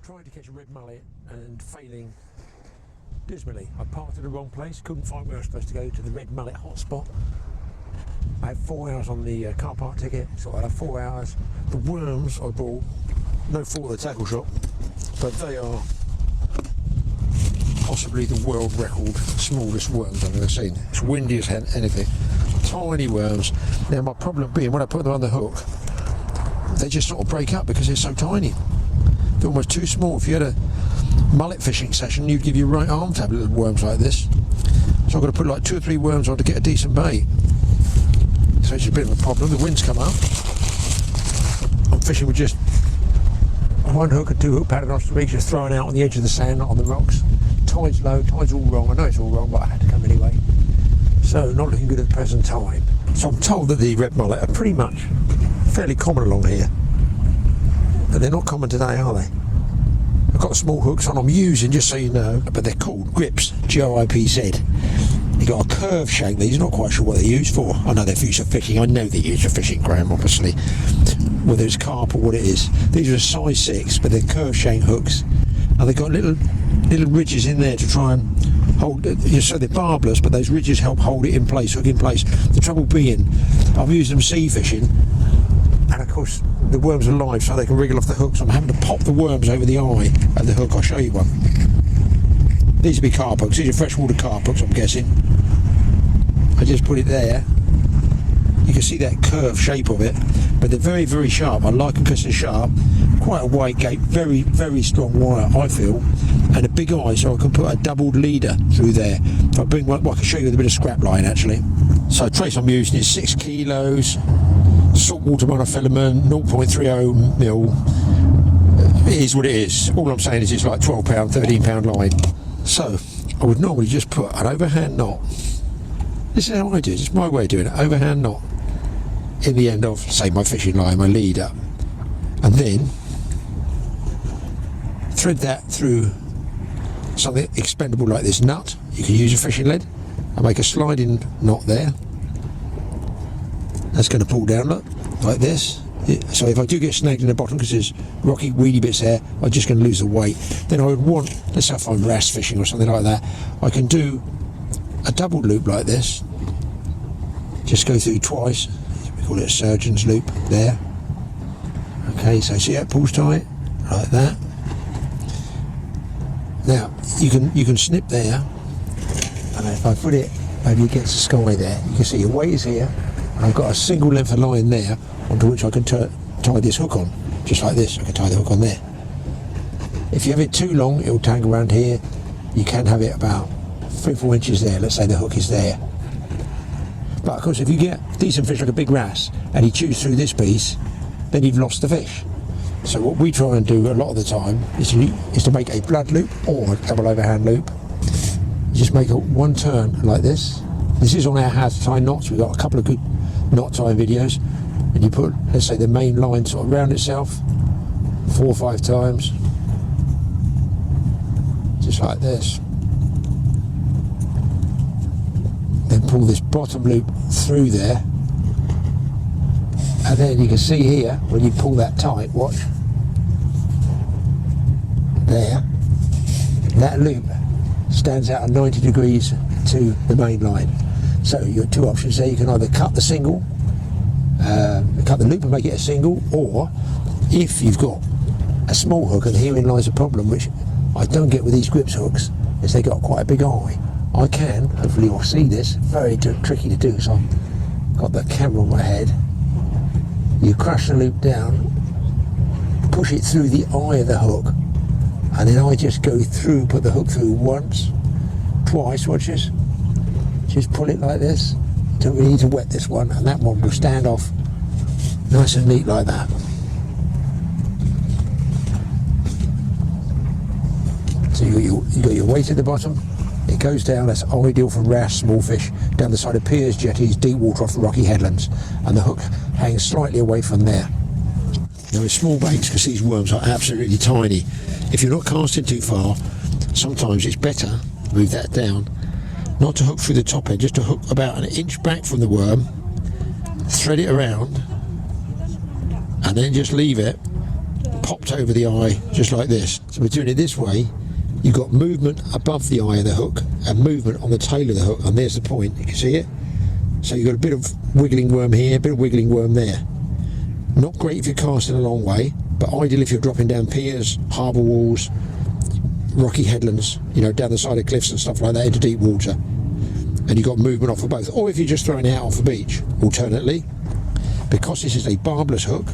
trying to catch a red mullet and failing dismally. I parked in the wrong place, couldn't find where I was supposed to go to the red mullet hotspot. I had 4 hours on the car park ticket, so I had 4 hours. The worms I bought, no fault of the tackle shop, but they are possibly the world record smallest worms I've ever seen. It's windy as anything. Tiny worms. Now my problem being, when I put them on the hook, they just sort of break up because they're so tiny. They're almost too small. If you had a mullet fishing session, you'd give your right arm to have little worms like this. So I've got to put like 2 or 3 worms on to get a decent bait. So it's a bit of a problem. The wind's come up. I'm fishing with just 1 hook and 2 hook pattern off the rig, just throwing out on the edge of the sand, not on the rocks. Tide's low, tide's all wrong. I know it's all wrong, but I had to come anyway. So not looking good at the present time. So I'm told that the red mullet are pretty much fairly common along here. But they're not common today, are they? I've got small hooks on I'm using, just so you know, but they're called grips, G-R-I-P-Z. They've got a curved shank. These, not quite sure what they're used for. I know they're used for fishing. I know they're used for fishing, Graham, obviously. Whether it's carp or what it is. These are a size 6, but they're curved shank hooks. And they've got little ridges in there to try and hold it. So they're barbless, but those ridges help hold it in place, hook in place. The trouble being, I've used them sea fishing, and of course the worms are live, so they can wriggle off the hooks. I'm having to pop the worms over the eye at the hook. I'll show you one. These would be carp hooks. These are freshwater carp hooks, I'm guessing. I just put it there. You can see that curved shape of it, but they're very, very sharp. I like them because they're sharp. Quite a wide gate, very, very strong wire, I feel, and a big eye, so I can put a doubled leader through there. If I bring one, well, I can show you with a bit of scrap line actually. So trace I'm using is 6 kilos. Saltwater monofilament, 0.30 mil. It is what it is. All I'm saying is it's like £12, £13 line. So I would normally just put an overhand knot. This is how I do it. It's my way of doing it. Overhand knot in the end of, say, my fishing line, my leader, and then thread that through something expendable like this nut. You can use a fishing lead and make a sliding knot there. That's going to pull down, look, like this. So if I do get snagged in the bottom because there's rocky, weedy bits there, I'm just going to lose the weight. Then I would want, let's say if I'm wrasse fishing or something like that, I can do a double loop like this. Just go through twice. We call it a surgeon's loop there. Okay, so see how it pulls tight, like that. Now you can snip there, and if I put it maybe against the sky there, you can see your weight is here. I've got a single length of line there onto which I can tie this hook on, just like this. I can tie the hook on there. If you have it too long, it'll tangle around here. You can have it about 3 or 4 inches there. Let's say the hook is there. But of course, if you get decent fish like a big wrasse and he chews through this piece, then you've lost the fish. So what we try and do a lot of the time is to make a blood loop or a double overhand loop. You just make one turn like this. This is on our how to tie knots. We've got a couple of good knot tying videos, and you put, let's say, the main line sort of round itself 4 or 5 times, just like this. Then pull this bottom loop through there, and then you can see here when you pull that tight, watch there, that loop stands out at 90 degrees to the main line. So your 2 options there. You can either cut the single, cut the loop and make it a single, or if you've got a small hook, and herein lies a problem which I don't get with these grips hooks, is they got quite a big eye. I can, hopefully you'll see this, very tricky to do, so I've got the camera on my head. You crush the loop down, push it through the eye of the hook, and then I just go through, put the hook through once, twice, watch this. Just pull it like this. Don't really need to wet this one, and that one will stand off nice and neat like that. So you got your weight at the bottom. It goes down. That's ideal for wrasse, small fish, down the side of piers, jetties, deep water off the rocky headlands, and the hook hangs slightly away from there. Now with small baits, because these worms are absolutely tiny, if you're not casting too far, sometimes it's better, move that down, not to hook through the top end, just to hook about 1 inch back from the worm, thread it around, and then just leave it, popped over the eye just like this. So we're doing it this way. You've got movement above the eye of the hook and movement on the tail of the hook, and there's the point. You can see it. So you've got a bit of wiggling worm here, a bit of wiggling worm there. Not great if you're casting a long way, but ideal if you're dropping down piers, harbour walls, rocky headlands, you know, down the side of cliffs and stuff like that into deep water. And you've got movement off of both. Or if you're just throwing it out off the beach. Alternately, because this is a barbless hook,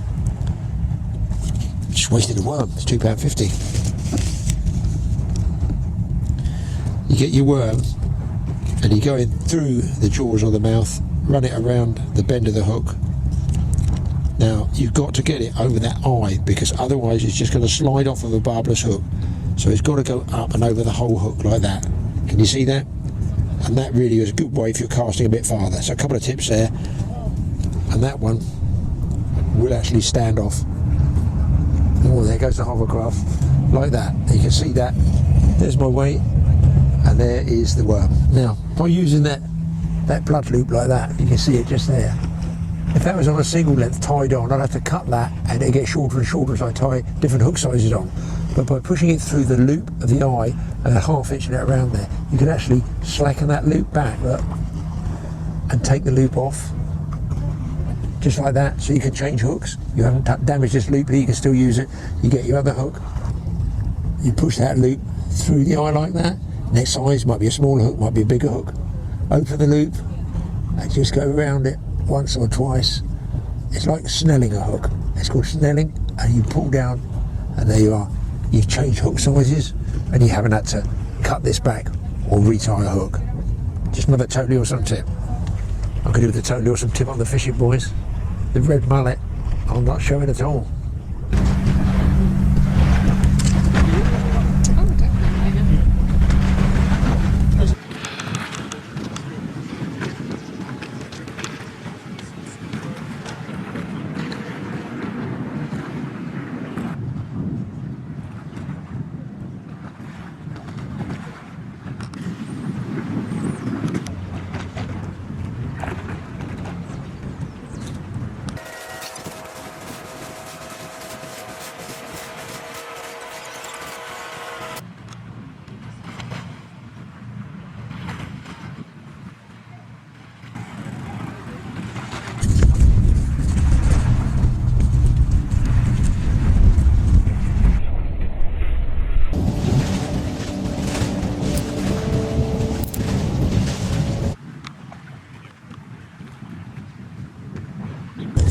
just wasted a worm. It's £2.50. You get your worm and you go in through the jaws of the mouth, run it around the bend of the hook. Now you've got to get it over that eye, because otherwise it's just going to slide off of a barbless hook. So it's got to go up and over the whole hook like that. Can you see that? And that really is a good way if you're casting a bit farther. So a couple of tips there, and that one will actually stand off. Oh, there goes the hovercraft, like that. You can see that. There's my weight, and there is the worm. Now, by using that blood loop like that, you can see it just there. If that was on a single length tied on, I'd have to cut that, and it'd get shorter and shorter as I tie different hook sizes on. But by pushing it through the loop of the eye and half inching it around there, you can actually slacken that loop back, look, and take the loop off, just like that. So you can change hooks. You haven't damaged this loop here, you can still use it. You get your other hook, you push that loop through the eye like that. Next size might be a smaller hook, might be a bigger hook. Open the loop and just go around it once or twice. It's like snelling a hook. It's called snelling, and you pull down, and there you are. You've changed hook sizes, and you haven't had to cut this back or retie a hook. Just another totally awesome tip. I could do with the totally awesome tip on the fishing, boys. The red mullet, I'm not showing at all.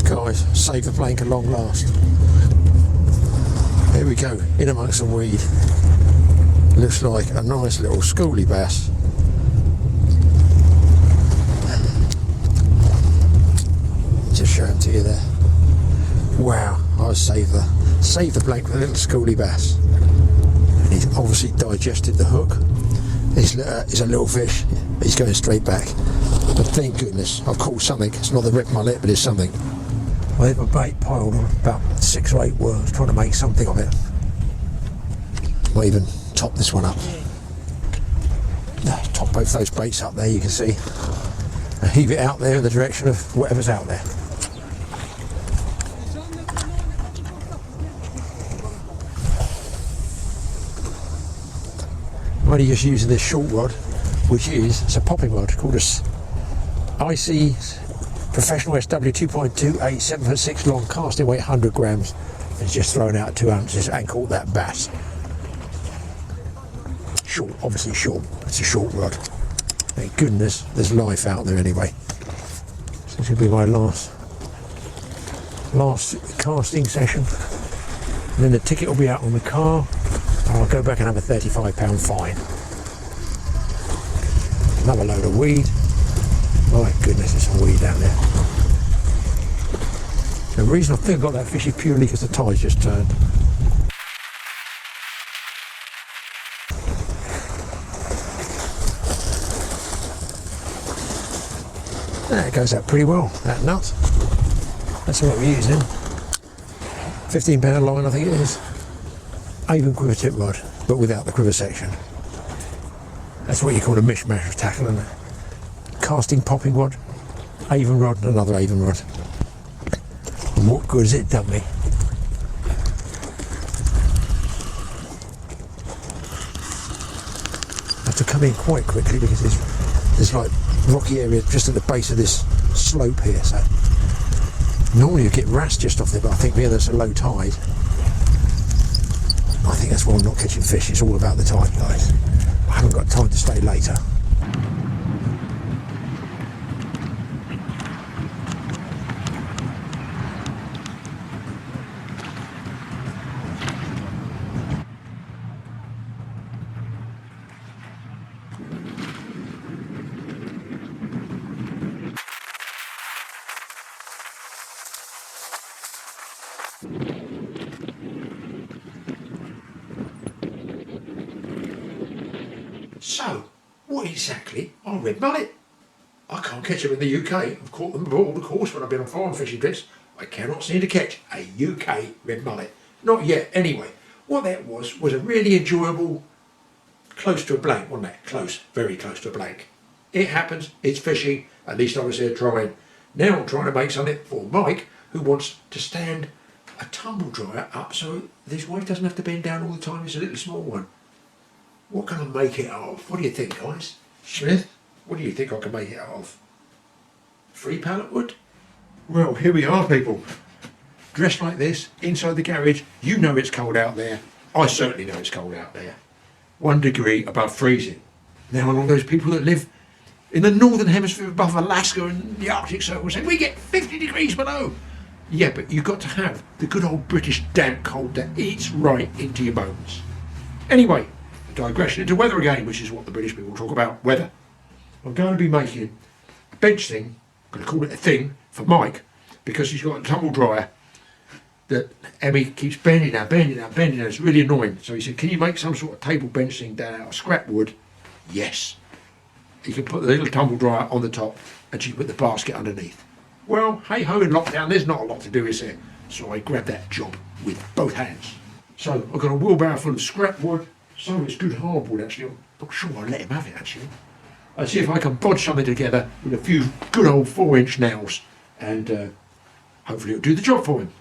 Guys, save the plank at long last. Here we go, in amongst some weed. Looks like a nice little schoolie bass. Just show him to you there. Wow, I'll save the plank with a little schoolie bass. He's obviously digested the hook. He's a little fish. He's going straight back. But thank goodness I've caught something. It's not the rip mullet, but it's something. I have a bait piled on about 6 or 8 worms, trying to make something of it. Might even top this one up. Top both those baits up there, you can see. And heave it out there in the direction of whatever's out there. I'm only just using this short rod, which is, it's a popping rod called a IC Professional SW 2.28, 7'6" long, casting weight 100 grams. It's just thrown out 2 ounces and caught that bass. Short, obviously short. It's a short rod. Thank goodness there's life out there anyway. So this will be my last casting session. And then the ticket will be out on the car. And I'll go back and have a £35 fine. Another load of weed. My goodness, there's some weed down there. The reason I think I got that fish is purely because the tide's just turned. That goes out pretty well, that nut. That's what we're using. £15 line, I think it is. Avon quiver tip rod, but without the quiver section. That's what you call a mishmash of tackle, isn't it? Casting popping rod, Avon rod, and another Avon rod. And what good has it done me? have to come in quite quickly because there's like rocky area just at the base of this slope here. So normally you get rats just off there, but I think being there's a low tide, I think that's why I'm not catching fish. It's all about the tide, guys. I haven't got time to stay later. So, what exactly are red mullet? I can't catch them in the UK. I've caught them abroad, of course, when I've been on foreign fishing trips. I cannot seem to catch a UK red mullet. Not yet, anyway. What that was a really enjoyable, close to a blank, wasn't it? Close, very close to a blank. It happens, it's fishing, at least I was there trying. Now I'm trying to make something for Mike, who wants to stand a tumble dryer up so his wife doesn't have to bend down all the time. It's a little small one. What can I make it out of? What do you think, guys? Smith, what do you think I can make it out of? 3 pallet wood? Well, here we are, people. Dressed like this, inside the garage. You know it's cold out there. I certainly know it's cold out there. 1 degree above freezing. Now, along those people that live in the northern hemisphere above Alaska and the Arctic Circle say, we get 50 degrees below. Yeah, but you've got to have the good old British damp cold that eats right into your bones. Anyway, digression into weather again, which is what the British people talk about, weather. I'm going to be making a bench thing, I'm going to call it a thing, for Mike, because he's got a tumble dryer that Emmy keeps bending down. It's really annoying. So he said, can you make some sort of table bench thing down out of scrap wood? Yes. He can put the little tumble dryer on the top and she can put the basket underneath. Well, hey ho, in lockdown, there's not a lot to do, is there? So I grabbed that job with both hands. So I've got a wheelbarrow full of scrap wood. Some of it's good hardwood, actually. I'm not sure I'll let him have it, actually. I'll see if I can bodge something together with a few good old 4-inch nails and hopefully it'll do the job for him.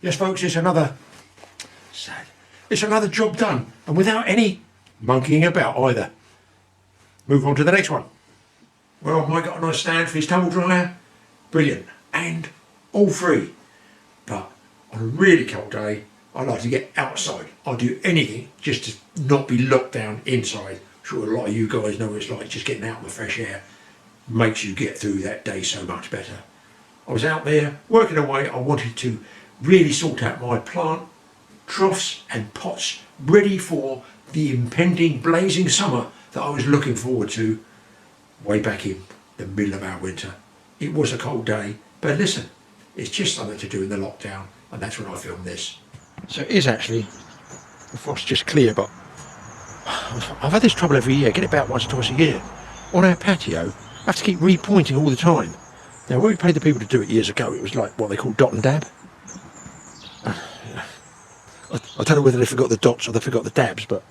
Yes, folks, it's another job done, and without any monkeying about either. Move on to the next one. Well, Mike got a nice stand for his tumble dryer. Brilliant. And all free. But on a really cold day, I like to get outside. I'll do anything just to not be locked down inside. I'm sure a lot of you guys know what it's like. Just getting out in the fresh air makes you get through that day so much better. I was out there working away. I wanted to really sort out my plant troughs and pots ready for the impending blazing summer that I was looking forward to way back in the middle of our winter. It was a cold day, but listen, it's just something to do in the lockdown, and that's when I filmed this. So it is actually, the frost's just clear, but I've had this trouble every year. I get it about once or twice a year. On our patio, I have to keep repointing all the time. Now, when we paid the people to do it years ago, it was like what they call dot and dab. I don't know whether they forgot the dots or they forgot the dabs, but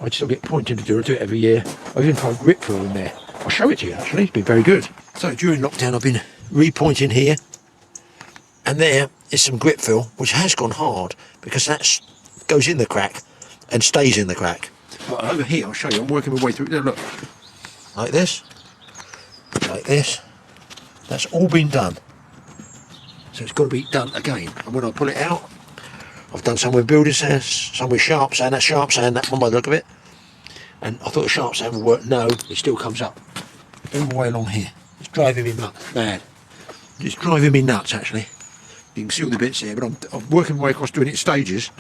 I still get pointing to do it every year. I've even tried grip fill in there. I'll show it to you actually, it's been very good. So during lockdown I've been repointing here, and there is some grip fill which has gone hard because that goes in the crack and stays in the crack. But over here, I'll show you, I'm working my way through it. Look, like this, that's all been done. So it's got to be done again, and when I pull it out, I've done some with building sand, some with sharp sand, that's sharp sand, that one by the look of it. And I thought the sharp sand would work, no, it still comes up all the way along here. It's driving me mad. It's driving me nuts actually. You can see all the bits here, but I'm working my way across doing it in stages.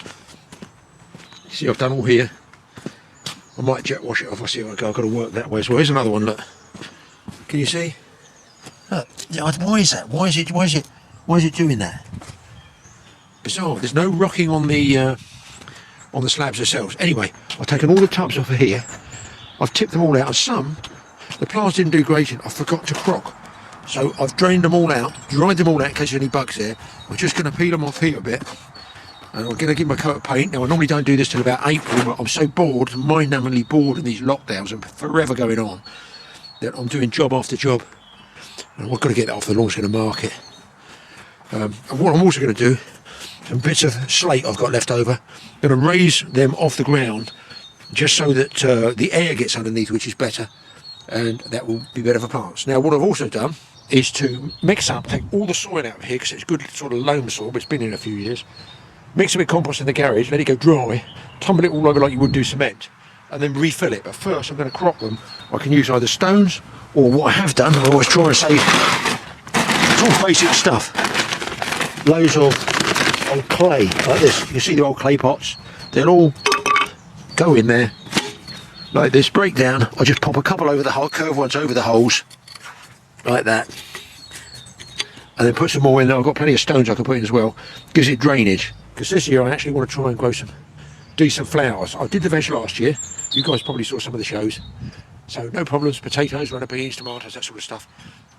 You see I've done all here. I might jet wash it off, I see if I go, I've got to work that way as well. Here's another one, look. Can you see? Look, why is that? Why is it doing that? Bizarre, there's no rocking on the slabs themselves. Anyway, I've taken all the tubs off of here. I've tipped them all out, and some, the plants didn't do great in, I forgot to crock. So I've drained them all out, dried them all out in case there's any bugs there. I'm just going to peel them off here a bit. And I'm going to give them a coat of paint. Now I normally don't do this till about April, but I'm so bored, mind-numbingly bored in these lockdowns and forever going on, that I'm doing job after job. And I've got to get that off the lawn, going to mark it. And what I'm also going to do, some bits of slate I've got left over, I'm going to raise them off the ground just so that the air gets underneath, which is better, and that will be better for plants. Now what I've also done is to mix up, take all the soil out of here, because it's good sort of loam soil, but it's been in a few years, mix it with compost in the garage, let it go dry, tumble it all over like you would do cement, and then refill it. But first I'm going to crop them. I can use either stones, or what I have done, I always try and save, it's all basic stuff, loads of old clay, like this. You can see the old clay pots, they'll all go in there, like this, break down. I just pop a couple over the hole, curved ones over the holes, like that, and then put some more in there. I've got plenty of stones I can put in as well, gives it drainage, because this year I actually want to try and grow some decent flowers. I did the veg last year, you guys probably saw some of the shows, so no problems, potatoes, runner beans, tomatoes, that sort of stuff.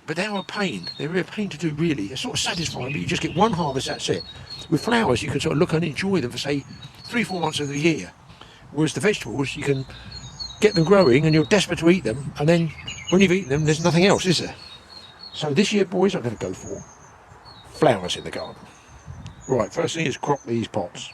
But they are a pain, they're a pain to do really. They're sort of satisfying, but you just get one harvest, that's it. With flowers you can sort of look and enjoy them for say 3-4 months of the year, whereas the vegetables you can get them growing and you're desperate to eat them, and then when you've eaten them there's nothing else, is there? So this year, boys, I'm going to go for flowers in the garden. Right, first thing is crop these pots.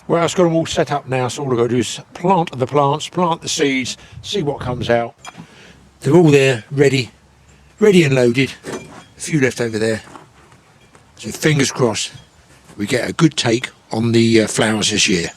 Well, it's got them all set up now, so all I've got to do is plant the plants, plant the seeds, see what comes out. They're all there, ready and loaded. A few left over there. So fingers crossed we get a good take on the flowers this year.